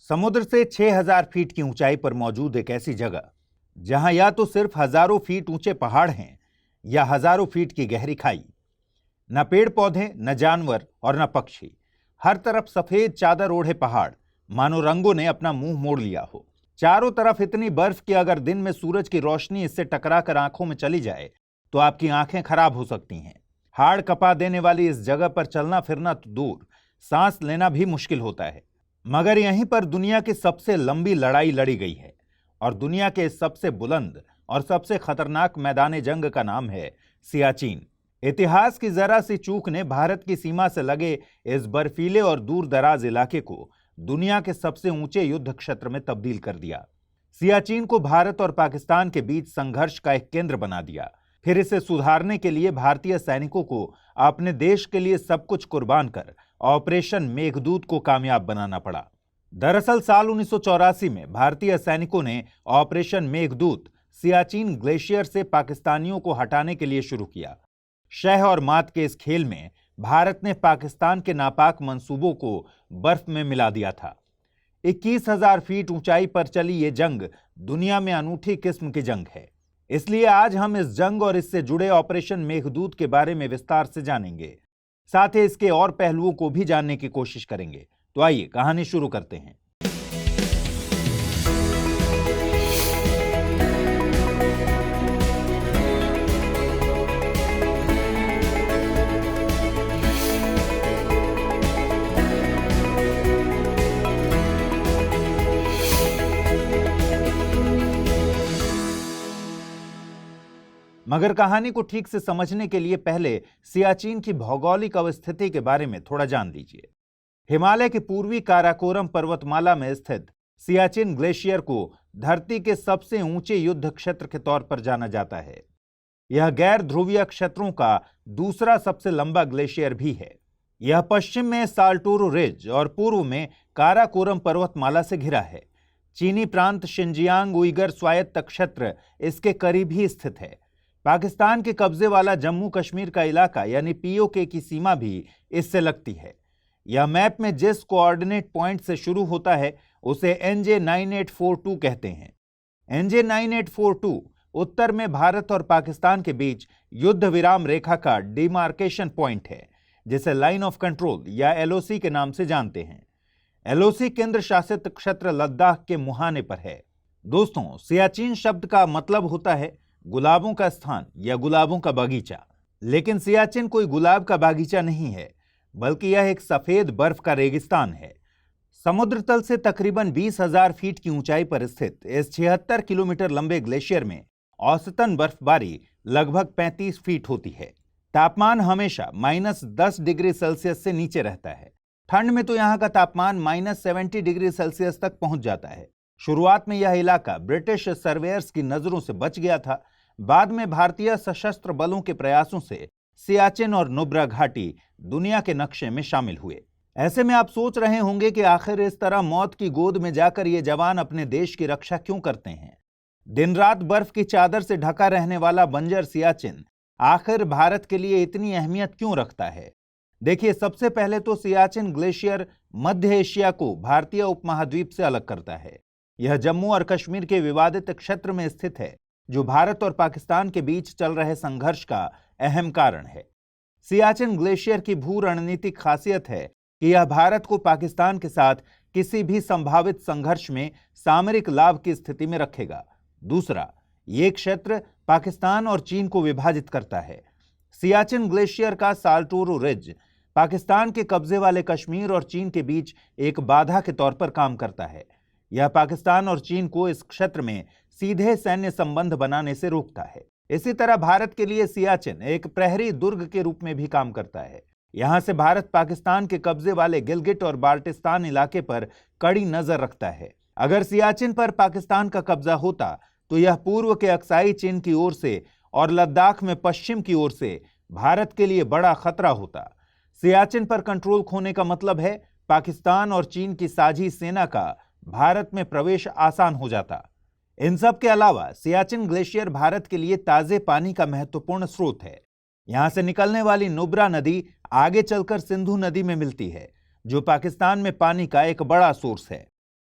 समुद्र से 6000 फीट की ऊंचाई पर मौजूद एक ऐसी जगह जहां या तो सिर्फ हजारों फीट ऊंचे पहाड़ हैं या हजारों फीट की गहरी खाई। न पेड़ पौधे, न जानवर और न पक्षी। हर तरफ सफेद चादर ओढ़े पहाड़, मानो रंगों ने अपना मुंह मोड़ लिया हो। चारों तरफ इतनी बर्फ कि अगर दिन में सूरज की रोशनी इससे टकराकर आंखों में चली जाए तो आपकी आंखें खराब हो सकती हैं। हाड़ कपा देने वाली इस जगह पर चलना फिरना तो दूर, सांस लेना भी मुश्किल होता है। मगर यहीं पर दुनिया की सबसे लंबी लड़ाई लड़ी गई है और दुनिया के सबसे बुलंद और सबसे खतरनाक मैदान जंग का नाम है सियाचिन। इतिहास की जरा सी चूक ने भारत की सीमा से लगे इस बर्फीले और दूर दराज इलाके को दुनिया के सबसे ऊंचे युद्ध क्षेत्र में तब्दील कर दिया। सियाचिन को भारत और पाकिस्तान के बीच संघर्ष का एक केंद्र बना दिया। फिर इसे सुधारने के लिए भारतीय सैनिकों को अपने देश के लिए सब कुछ कुर्बान कर ऑपरेशन मेघदूत को कामयाब बनाना पड़ा। दरअसल साल 1984 में भारतीय सैनिकों ने ऑपरेशन मेघदूत सियाचिन ग्लेशियर से पाकिस्तानियों को हटाने के लिए शुरू किया। शह और मात के इस खेल में भारत ने पाकिस्तान के नापाक मंसूबों को बर्फ में मिला दिया था। 21,000 फीट ऊंचाई पर चली ये जंग दुनिया में अनूठी किस्म की जंग है। इसलिए आज हम इस जंग और इससे जुड़े ऑपरेशन मेघदूत के बारे में विस्तार से जानेंगे। साथ ही इसके और पहलुओं को भी जानने की कोशिश करेंगे। तो आइए कहानी शुरू करते हैं। मगर कहानी को ठीक से समझने के लिए पहले सियाचिन की भौगोलिक अवस्थिति के बारे में थोड़ा जान लीजिए। हिमालय के पूर्वी काराकोरम पर्वतमाला में स्थित सियाचिन ग्लेशियर को धरती के सबसे ऊंचे युद्ध क्षेत्र के तौर पर जाना जाता है। यह गैर ध्रुवीय क्षेत्रों का दूसरा सबसे लंबा ग्लेशियर भी है। यह पश्चिम में साल्टोरो रिज और पूर्व में काराकोरम पर्वतमाला से घिरा है। चीनी प्रांत शिनजियांग उइगर स्वायत्त क्षेत्र इसके करीब ही स्थित है। पाकिस्तान के कब्जे वाला जम्मू कश्मीर का इलाका यानी पीओके की सीमा भी इससे लगती है। यह मैप में जिस कोऑर्डिनेट पॉइंट से शुरू होता है उसे NJ 9842 कहते हैं। NJ 9842 उत्तर में भारत और पाकिस्तान के बीच युद्ध विराम रेखा का डिमार्केशन पॉइंट है, जिसे लाइन ऑफ कंट्रोल या LOC के नाम से जानते हैं। LOC केंद्र शासित क्षेत्र लद्दाख के मुहाने पर है। दोस्तों, सियाचिन शब्द का मतलब होता है गुलाबों का स्थान या गुलाबों का बगीचा। लेकिन सियाचिन कोई गुलाब का बागीचा नहीं है, बल्कि यह एक सफेद बर्फ का रेगिस्तान है। समुद्र तल से तकरीबन 20,000 फीट की ऊंचाई पर स्थित इस 76 किलोमीटर लंबे ग्लेशियर में औसतन बर्फबारी लगभग 35 फीट होती है। तापमान हमेशा -10 डिग्री सेल्सियस से नीचे रहता है। ठंड में तो यहाँ का तापमान -70 डिग्री सेल्सियस तक पहुंच जाता है। शुरुआत में यह इलाका ब्रिटिश सर्वेयर्स की नजरों से बच गया था। बाद में भारतीय सशस्त्र बलों के प्रयासों से सियाचिन और नुब्रा घाटी दुनिया के नक्शे में शामिल हुए। ऐसे में आप सोच रहे होंगे कि आखिर इस तरह मौत की गोद में जाकर ये जवान अपने देश की रक्षा क्यों करते हैं। दिन रात बर्फ की चादर से ढका रहने वाला बंजर सियाचिन आखिर भारत के लिए इतनी अहमियत क्यों रखता है। देखिए, सबसे पहले तो सियाचिन ग्लेशियर मध्य एशिया को भारतीय उपमहाद्वीप से अलग करता है। यह जम्मू और कश्मीर के विवादित क्षेत्र में स्थित है, जो भारत और पाकिस्तान के बीच चल रहे संघर्ष का अहम कारण है। सियाचिन ग्लेशियर की भू रणनीतिक खासियत है कि यह भारत को पाकिस्तान के साथ किसी भी संभावित संघर्ष में सामरिक लाभ की स्थिति में रखेगा। दूसरा, ये क्षेत्र पाकिस्तान और चीन को विभाजित करता है। सियाचिन ग्लेशियर का साल्टोरो रिज पाकिस्तान के कब्जे वाले कश्मीर और चीन के बीच एक बाधा के तौर पर काम करता है। यह पाकिस्तान और चीन को इस क्षेत्र में सीधे सैन्य संबंध बनाने से रोकता है। इसी तरह भारत के लिए सियाचिन एक प्रहरी दुर्ग के रूप में भी काम करता है। यहां से भारत पाकिस्तान के कब्जे वाले गिलगिट और बाल्टिस्तान इलाके पर कड़ी नजर रखता है। अगर सियाचिन पर पाकिस्तान का कब्जा होता तो यह पूर्व के अक्साई चीन की ओर से और लद्दाख में पश्चिम की ओर से भारत के लिए बड़ा खतरा होता। सियाचिन पर कंट्रोल खोने का मतलब है पाकिस्तान और चीन की साझी सेना का भारत में प्रवेश आसान हो जाता। इन सब के अलावा सियाचिन ग्लेशियर भारत के लिए ताजे पानी का महत्वपूर्ण स्रोत है। यहां से निकलने वाली नुब्रा नदी आगे चलकर सिंधु नदी में मिलती है, जो पाकिस्तान में पानी का एक बड़ा सोर्स है।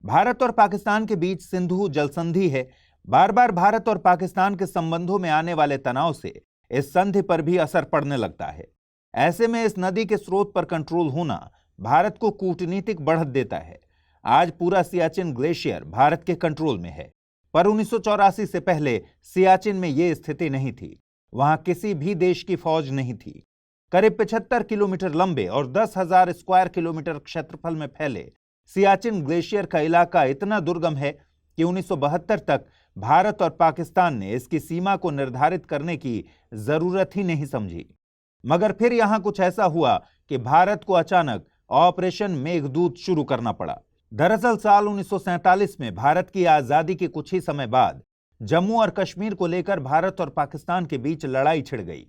भारत और पाकिस्तान के बीच सिंधु जलसंधि है। बार बार भारत और पाकिस्तान के संबंधों में आने वाले तनाव से इस संधि पर भी असर पड़ने लगता है। ऐसे में इस नदी के स्रोत पर कंट्रोल होना भारत को कूटनीतिक बढ़त देता है। आज पूरा सियाचिन ग्लेशियर भारत के कंट्रोल में है, पर 1984 से पहले सियाचिन में यह स्थिति नहीं थी। वहां किसी भी देश की फौज नहीं थी। करीब 75 किलोमीटर लंबे और 10,000 स्क्वायर किलोमीटर क्षेत्रफल में फैले सियाचिन ग्लेशियर का इलाका इतना दुर्गम है कि 1972 तक भारत और पाकिस्तान ने इसकी सीमा को निर्धारित करने की जरूरत ही नहीं समझी। मगर फिर यहां कुछ ऐसा हुआ कि भारत को अचानक ऑपरेशन मेघदूत शुरू करना पड़ा। दरअसल साल 1947 में भारत की आजादी के कुछ ही समय बाद जम्मू और कश्मीर को लेकर भारत और पाकिस्तान के बीच लड़ाई छिड़ गई।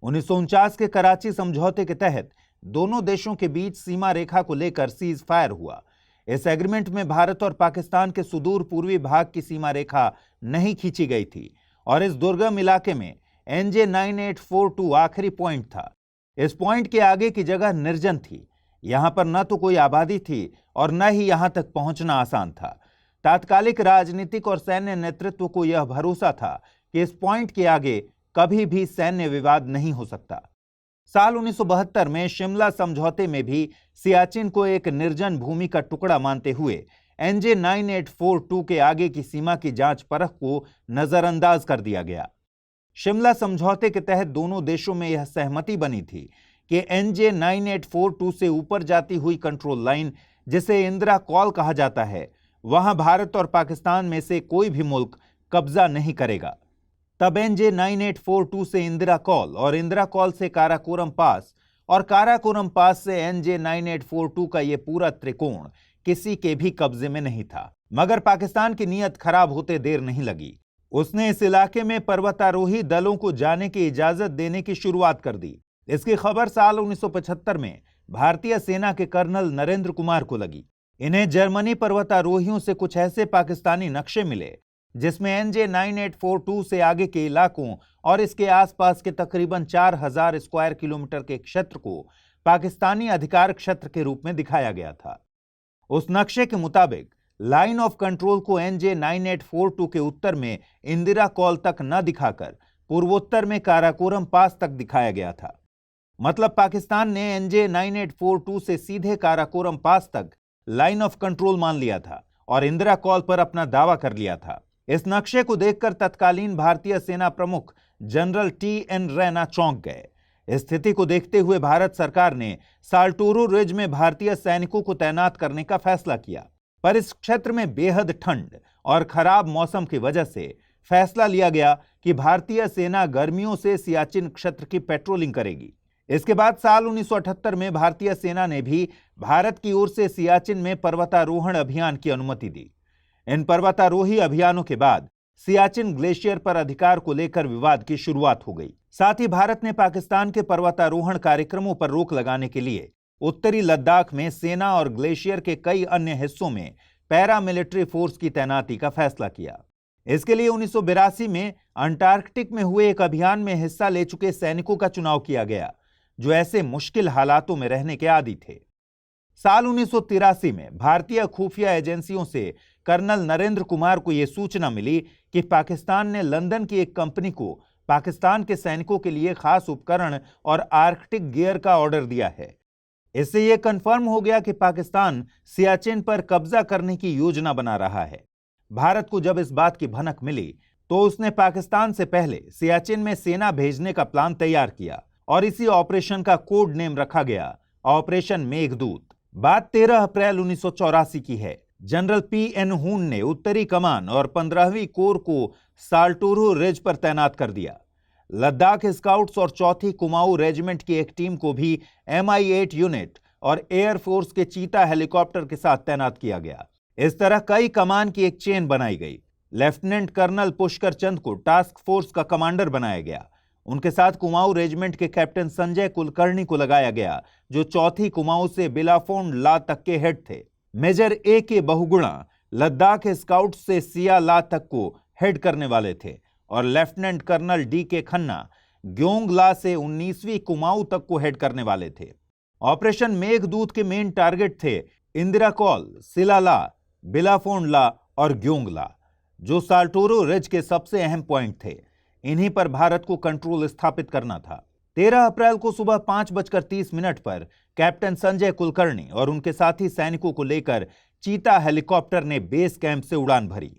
1949 के कराची समझौते के तहत दोनों देशों के बीच सीमा रेखा को लेकर सीज फायर हुआ। इस एग्रीमेंट में भारत और पाकिस्तान के सुदूर पूर्वी भाग की सीमा रेखा नहीं खींची गई थी और इस दुर्गम इलाके में NJ 9842 आखिरी पॉइंट था। इस पॉइंट के आगे की जगह निर्जन थी। यहां पर न तो कोई आबादी थी और न ही यहां तक पहुंचना आसान था। तात्कालिक राजनीतिक और सैन्य नेतृत्व को यह भरोसा था कि इस पॉइंट के आगे कभी भी सैन्य विवाद नहीं हो सकता। साल 1972 में शिमला समझौते में भी सियाचिन को एक निर्जन भूमि का टुकड़ा मानते हुए NJ 9842 के आगे की सीमा की जांच परख को नजरअंदाज कर दिया गया। शिमला समझौते के तहत दोनों देशों में यह सहमति बनी थी कि NJ 9842 से ऊपर जाती हुई कंट्रोल लाइन, जिसे इंदिरा कॉल कहा जाता है, वहां भारत और पाकिस्तान में से कोई भी मुल्क कब्जा नहीं करेगा। तब NJ 9842 से इंदिरा कॉल और इंदिरा कॉल से काराकोरम पास और काराकोरम पास से NJ 9842 का यह पूरा त्रिकोण किसी के भी कब्जे में नहीं था। मगर पाकिस्तान की नीयत खराब होते देर नहीं लगी। उसने इस इलाके में पर्वतारोही दलों को जाने की इजाजत देने की शुरुआत कर दी। इसकी खबर साल 1975 में भारतीय सेना के कर्नल नरेंद्र कुमार को लगी। इन्हें जर्मनी पर्वतारोहियों से कुछ ऐसे पाकिस्तानी नक्शे मिले जिसमें NJ 9842 से आगे के इलाकों और इसके आसपास के तकरीबन 4,000 स्क्वायर किलोमीटर के क्षेत्र को पाकिस्तानी अधिकार क्षेत्र के रूप में दिखाया गया था। उस नक्शे के मुताबिक लाइन ऑफ कंट्रोल को NJ 9842 के उत्तर में इंदिरा कॉल तक न दिखाकर पूर्वोत्तर में काराकोरम पास तक दिखाया गया था। मतलब पाकिस्तान ने NJ 9842 से सीधे काराकोरम पास तक लाइन ऑफ कंट्रोल मान लिया था और इंदिरा कॉल पर अपना दावा कर लिया था। इस नक्शे को देखकर तत्कालीन भारतीय सेना प्रमुख जनरल TN रैना चौंक गए। स्थिति को देखते हुए भारत सरकार ने साल्टोरो रिज में भारतीय सैनिकों को तैनात करने का फैसला किया, पर इस क्षेत्र में बेहद ठंड और खराब मौसम की वजह से फैसला लिया गया कि भारतीय सेना गर्मियों से सियाचिन क्षेत्र की पेट्रोलिंग करेगी। इसके बाद साल 1978 में भारतीय सेना ने भी भारत की ओर से सियाचिन में पर्वतारोहण अभियान की अनुमति दी। इन पर्वतारोही अभियानों के बाद सियाचिन ग्लेशियर पर अधिकार को लेकर विवाद की शुरुआत हो गई। साथ ही भारत ने पाकिस्तान के पर्वतारोहण कार्यक्रमों पर रोक लगाने के लिए उत्तरी लद्दाख में सेना और ग्लेशियर के कई अन्य हिस्सों में पैरामिलिट्री फोर्स की तैनाती का फैसला किया। इसके लिए 1982 में अंटार्कटिक में हुए एक अभियान में हिस्सा ले चुके सैनिकों का चुनाव किया गया जो ऐसे मुश्किल हालातों में रहने के आदी थे। साल 1983 में भारतीय खुफिया एजेंसियों से कर्नल नरेंद्र कुमार को यह सूचना मिली कि पाकिस्तान ने लंदन की एक कंपनी को पाकिस्तान के सैनिकों के लिए खास उपकरण और आर्कटिक गियर का ऑर्डर दिया है। इससे यह कंफर्म हो गया कि पाकिस्तान सियाचिन पर कब्जा करने की योजना बना रहा है। भारत को जब इस बात की भनक मिली तो उसने पाकिस्तान से पहले सियाचिन में सेना भेजने का प्लान तैयार किया और इसी ऑपरेशन का कोड नेम रखा गया ऑपरेशन मेघदूत। बात 13 अप्रैल 1984 की है। जनरल PN हून ने उत्तरी कमान और 15वीं कोर को साल्टोरो रिज पर तैनात कर दिया। लद्दाख स्काउट्स और 4थी कुमाऊं रेजिमेंट की एक टीम को भी MI8 यूनिट और एयरफोर्स के चीता हेलीकॉप्टर के साथ तैनात किया गया। इस तरह कई कमान की एक चेन बनाई गई। लेफ्टिनेंट कर्नल पुष्कर चंद को टास्क फोर्स का कमांडर बनाया गया। उनके साथ कुमाऊं रेजिमेंट के कैप्टन संजय कुलकर्णी को लगाया गया जो 4थी कुमाऊं से बिलाफोन ला तक के हेड थे। Major AK Bahuguna Ladakh scout से सिया ला तक को हेड करने वाले थे और लेफ्टिनेंट कर्नल DK खन्ना ग्योंग ला से 19वीं कुमाऊं तक को हेड करने वाले थे। ऑपरेशन मेघदूत के मेन टारगेट थे इंदिरा कॉल, सिलाला, बिलाफोंडला और ग्योंगला, जो साल्टोरो रिज के सबसे अहम पॉइंट थे। इन्हीं पर भारत को कंट्रोल स्थापित करना था। 13 अप्रैल को सुबह 5:30 पर कैप्टन संजय कुलकर्णी और उनके साथी सैनिकों को लेकर चीता हेलीकॉप्टर ने बेस कैंप से उड़ान भरी।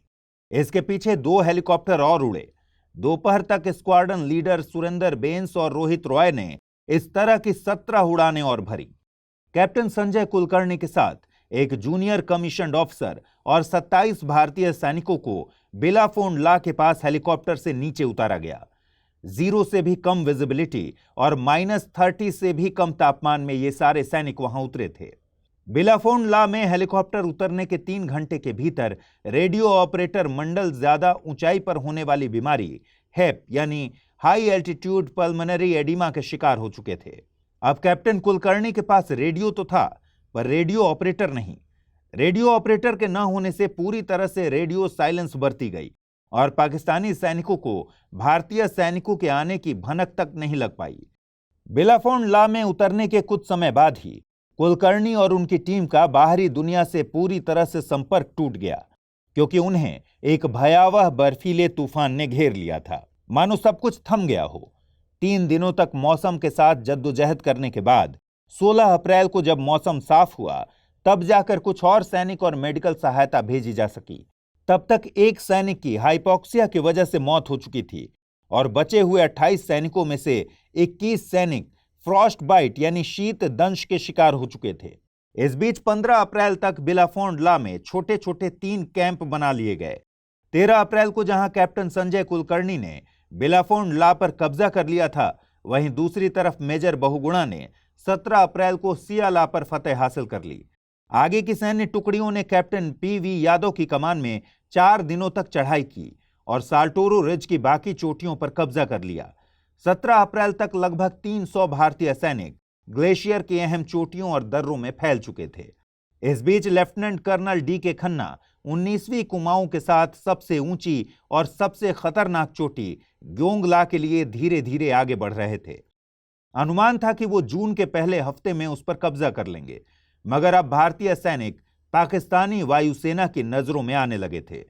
इसके पीछे 2 हेलीकॉप्टर और उड़े। दोपहर तक स्क्वाड्रन लीडर सुरेंद्र बेंस और रोहित रॉय ने इस तरह की 17 उड़ानें और भरी। कैप्टन संजय कुलकर्णी के साथ एक जूनियर कमीशन्ड ऑफिसर और 27 भारतीय सैनिकों को बिलाफोंडला के पास हेलीकॉप्टर से नीचे उतारा गया। 0 से भी कम विजिबिलिटी और -30 से भी कम तापमान में ये सारे सैनिक वहां उतरे थे। बिलाफोंडला में हेलीकॉप्टर उतरने के 3 घंटे के भीतर रेडियो ऑपरेटर मंडल ज्यादा ऊंचाई पर होने वाली बीमारी हेप यानी हाई एल्टीट्यूड पल्मोनरी एडिमा के शिकार हो चुके थे। अब कैप्टन कुलकर्णी के पास रेडियो तो था, पर रेडियो ऑपरेटर नहीं। रेडियो ऑपरेटर के न होने से पूरी तरह से रेडियो साइलेंस बरती गई और पाकिस्तानी सैनिकों को भारतीय सैनिकों के आने की भनक तक नहीं लग पाई। बिलाफोंडला में उतरने के कुछ समय बाद ही कुलकर्णी और उनकी टीम का बाहरी दुनिया से पूरी तरह से संपर्क टूट गया, क्योंकि उन्हें एक भयावह बर्फीले तूफान ने घेर लिया था। मानो सब कुछ थम गया हो। 3 दिनों तक मौसम के साथ जद्दोजहद करने के बाद 16 अप्रैल को जब मौसम साफ हुआ, तब जाकर कुछ और सैनिक और मेडिकल सहायता भेजी जा सकी। तब तक एक सैनिक की हाइपोक्सिया की वजह से मौत हो चुकी थी और बचे हुए 28 सैनिकों में से 21 सैनिक फ्रॉस्ट बाइट यानी शीत दंश के शिकार हो चुके थे। इस बीच 15 अप्रैल तक बिलाफोंडला में छोटे छोटे 3 कैंप बना लिए गए। 13 अप्रैल को जहां कैप्टन संजय कुलकर्णी ने बिलाफोंडला पर कब्जा कर लिया था, वहीं दूसरी तरफ मेजर बहुगुणा ने 17 अप्रैल को सियाला पर फतेह हासिल कर ली। आगे की सैन्य टुकड़ियों ने कैप्टन पीवी यादव की कमान में 4 दिनों तक चढ़ाई की और साल्टोरो रिज की बाकी चोटियों पर कब्जा कर लिया। 17 अप्रैल तक लगभग 300 भारतीय सैनिक ग्लेशियर की अहम चोटियों और दर्रों में फैल चुके थे। इस बीच लेफ्टिनेंट कर्नल डी.के. खन्ना 19वीं कुमाऊं के साथ सबसे ऊंची और सबसे खतरनाक चोटी ग्योंगला के लिए धीरे धीरे आगे बढ़ रहे थे। अनुमान था कि वो जून के पहले हफ्ते में उस पर कब्जा कर लेंगे, मगर अब भारतीय सैनिक पाकिस्तानी वायुसेना की नजरों में आने लगे थे।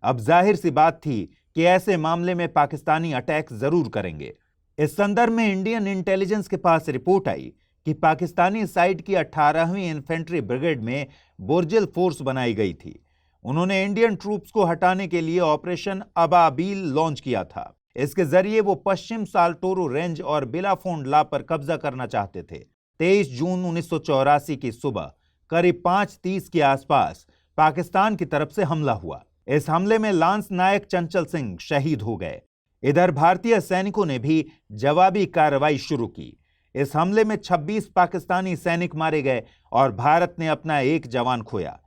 अब जाहिर सी बात थी कि ऐसे मामले में पाकिस्तानी अटैक जरूर करेंगे। इस संदर्भ में इंडियन इंटेलिजेंस के पास रिपोर्ट आई कि पाकिस्तानी साइड की 18वीं इन्फेंट्री ब्रिगेड में बोर्जिल फोर्स बनाई गई थी। उन्होंने इंडियन ट्रूप्स को हटाने के लिए ऑपरेशन अबाबील लॉन्च किया था। इसके जरिए वो पश्चिम साल्टोरो रेंज और बिलाफोंडला पर कब्जा करना चाहते थे। 23 जून 1984 की सुबह करीब 5:30 के आसपास पाकिस्तान की तरफ से हमला हुआ। इस हमले में लांस नायक चंचल सिंह शहीद हो गए। इधर भारतीय सैनिकों ने भी जवाबी कार्रवाई शुरू की। इस हमले में 26 पाकिस्तानी सैनिक मारे गए और भारत ने अपना एक जवान खोया।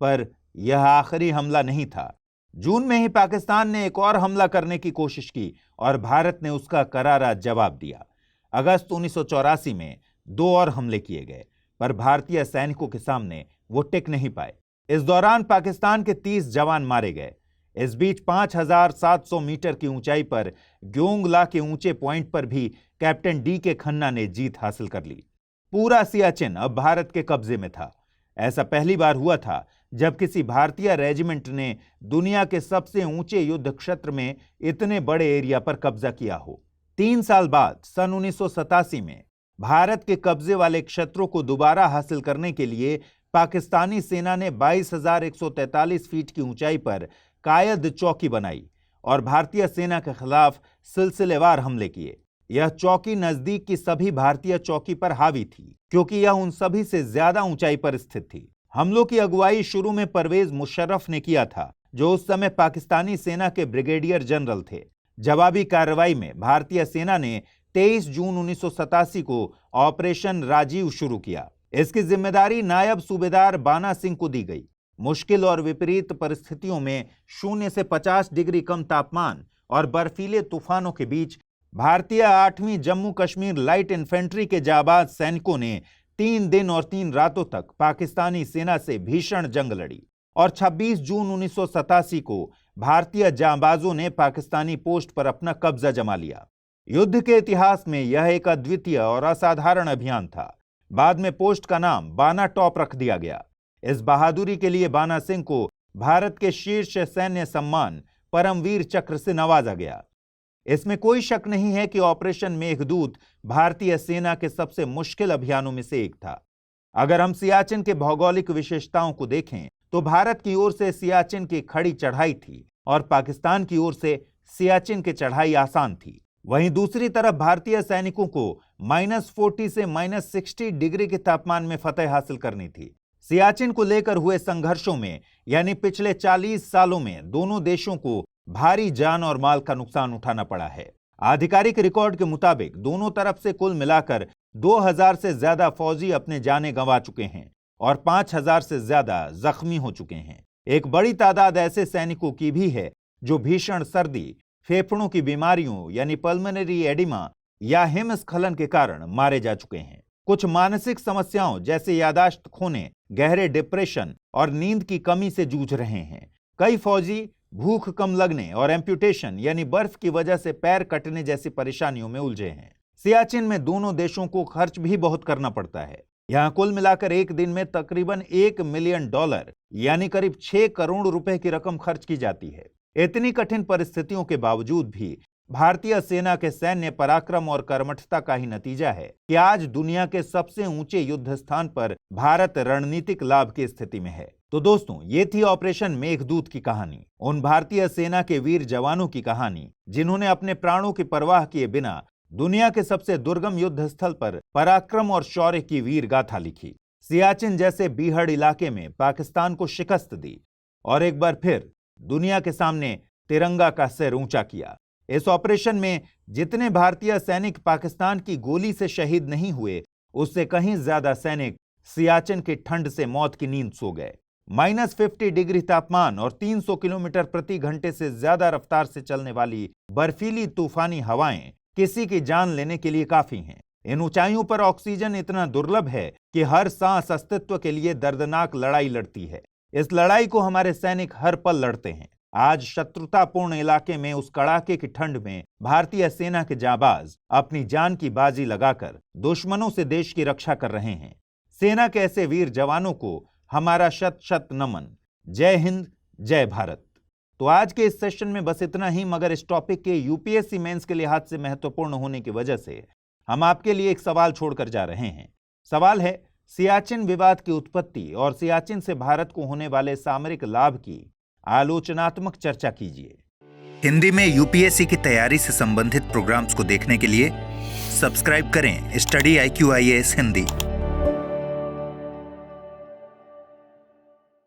पर यह आखिरी हमला नहीं था। जून में ही पाकिस्तान ने एक और हमला करने की कोशिश की और भारत ने उसका करारा जवाब दिया। अगस्त 1984 में 2 और हमले किए गए, पर भारतीय सैनिकों के सामने वो टिक नहीं पाए। इस दौरान पाकिस्तान के 30 जवान मारे गए। इस बीच 5700 मीटर की ऊंचाई पर ग्योंगला के ऊंचे पॉइंट पर भी कैप्टन डी.के. खन्ना ने जीत हासिल कर ली। पूरा सियाचिन अब भारत के कब्जे में था। ऐसा पहली बार हुआ था जब किसी भारतीय रेजिमेंट ने दुनिया के सबसे ऊंचे युद्ध क्षेत्र में इतने बड़े एरिया पर कब्जा किया हो। 3 साल बाद सन 1987 में भारत के कब्जे वाले क्षेत्रों को दोबारा हासिल करने के लिए पाकिस्तानी सेना ने 22,143 फीट की ऊंचाई पर कायद चौकी बनाई और भारतीय सेना के खिलाफ सिलसिलेवार हमले किए। यह चौकी नजदीक की सभी भारतीय चौकी पर हावी थी, क्योंकि यह उन सभी से ज्यादा ऊंचाई पर स्थित थी। हमलों की अगुवाई शुरू में परवेज मुशर्रफ ने किया था, जो उस समय पाकिस्तानी सेना के ब्रिगेडियर जनरल थे। जवाबी कार्रवाई में भारतीय सेना ने 23 जून 1987 को ऑपरेशन राजीव शुरू किया। इसकी जिम्मेदारी नायब सूबेदार बाना सिंह को दी गई। मुश्किल और विपरीत परिस्थितियों में 0 से 50 डिग्री कम तापमान और बर्फीले तूफानों के बीच भारतीय 8वीं जम्मू कश्मीर लाइट इन्फेंट्री के जाबाज सैनिकों ने 3 दिन और 3 रातों तक पाकिस्तानी सेना से भीषण जंग लड़ी और 26 जून 1987 को भारतीय जांबाजों ने पाकिस्तानी पोस्ट पर अपना कब्जा जमा लिया। युद्ध के इतिहास में यह एक अद्वितीय और असाधारण अभियान था। बाद में पोस्ट का नाम बाना टॉप रख दिया गया। इस बहादुरी के लिए बाना सिंह को भारत के शीर्ष सैन्य सम्मान परमवीर चक्र से नवाजा गया। इसमें कोई शक नहीं है कि ऑपरेशन मेघदूत भारतीय सेना के सबसे मुश्किल अभियानों में से एक था। अगर हम सियाचिन के भौगोलिक विशेषताओं को देखें तो भारत की ओर से सियाचिन की खड़ी चढ़ाई थी और पाकिस्तान की ओर से सियाचिन की चढ़ाई आसान थी। वहीं दूसरी तरफ भारतीय सैनिकों को -40 से -60 डिग्री के तापमान में फतह हासिल करनी थी। सियाचिन को लेकर हुए संघर्षों में यानी पिछले 40 सालों में दोनों देशों को भारी जान और माल का नुकसान उठाना पड़ा है। आधिकारिक रिकॉर्ड के मुताबिक दोनों तरफ से कुल मिलाकर 2000 से ज्यादा फौजी अपने जाने गंवा चुके हैं और 5000 से ज्यादा जख्मी हो चुके हैं। एक बड़ी तादाद ऐसे सैनिकों की भी है जो भीषण सर्दी, फेफड़ों की बीमारियों यानी पल्मोनरी एडिमा या हिमस्खलन के कारण मारे जा चुके हैं। कुछ मानसिक समस्याओं जैसे यादाश्त खोने, गहरे डिप्रेशन और नींद की कमी से जूझ रहे हैं। कई फौजी भूख कम लगने और एम्प्यूटेशन यानी बर्फ की वजह से पैर कटने जैसी परेशानियों में उलझे हैं। सियाचिन में दोनों देशों को खर्च भी बहुत करना पड़ता है। यहाँ कुल मिलाकर एक दिन में तकरीबन $1 मिलियन यानी करीब 6 करोड़ रुपए की रकम खर्च की जाती है। इतनी कठिन परिस्थितियों के बावजूद भी भारतीय सेना के सैन्य पराक्रम और कर्मठता का ही नतीजा है कि आज दुनिया के सबसे ऊंचे युद्ध स्थान पर भारत रणनीतिक लाभ की स्थिति में है। तो दोस्तों, ये थी ऑपरेशन मेघदूत की कहानी, उन भारतीय सेना के वीर जवानों की कहानी जिन्होंने अपने प्राणों की परवाह किए बिना दुनिया के सबसे दुर्गम युद्ध स्थल पर पराक्रम और शौर्य की वीर गाथा लिखी। सियाचिन जैसे बीहड़ इलाके में पाकिस्तान को शिकस्त दी और एक बार फिर दुनिया के सामने तिरंगा का सिर ऊंचा किया। इस ऑपरेशन में जितने भारतीय सैनिक पाकिस्तान की गोली से शहीद नहीं हुए, उससे कहीं ज्यादा सैनिक सियाचिन की ठंड से मौत की नींद सो गए। -50 डिग्री तापमान और 300 किलोमीटर प्रति घंटे से ज्यादा रफ्तार से चलने वाली बर्फीली तूफानी हवाएं किसी की जान लेने के लिए काफी हैं। इन ऊंचाइयों पर ऑक्सीजन इतना दुर्लभ है कि हर सांस अस्तित्व के लिए दर्दनाक लड़ाई लड़ती है। इस लड़ाई को हमारे सैनिक हर पल लड़ते हैं। आज शत्रुतापूर्ण इलाके में उस कड़ाके की ठंड में भारतीय सेना के जाबाज अपनी जान की बाजी लगाकर दुश्मनों से देश की रक्षा कर रहे हैं। सेना के ऐसे वीर जवानों को हमारा शत शत नमन। जय हिंद, जय भारत। तो आज के इस सेशन में बस इतना ही, मगर इस टॉपिक के यूपीएससी मेंस के लिहाज से महत्वपूर्ण होने की वजह से हम आपके लिए एक सवाल छोड़कर जा रहे हैं। सवाल है, सियाचिन विवाद की उत्पत्ति और सियाचिन से भारत को होने वाले सामरिक लाभ की आलोचनात्मक चर्चा कीजिए। हिंदी में यूपीएससी की तैयारी से संबंधित प्रोग्राम्स को देखने के लिए सब्सक्राइब करें स्टडी IQ IAS हिंदी।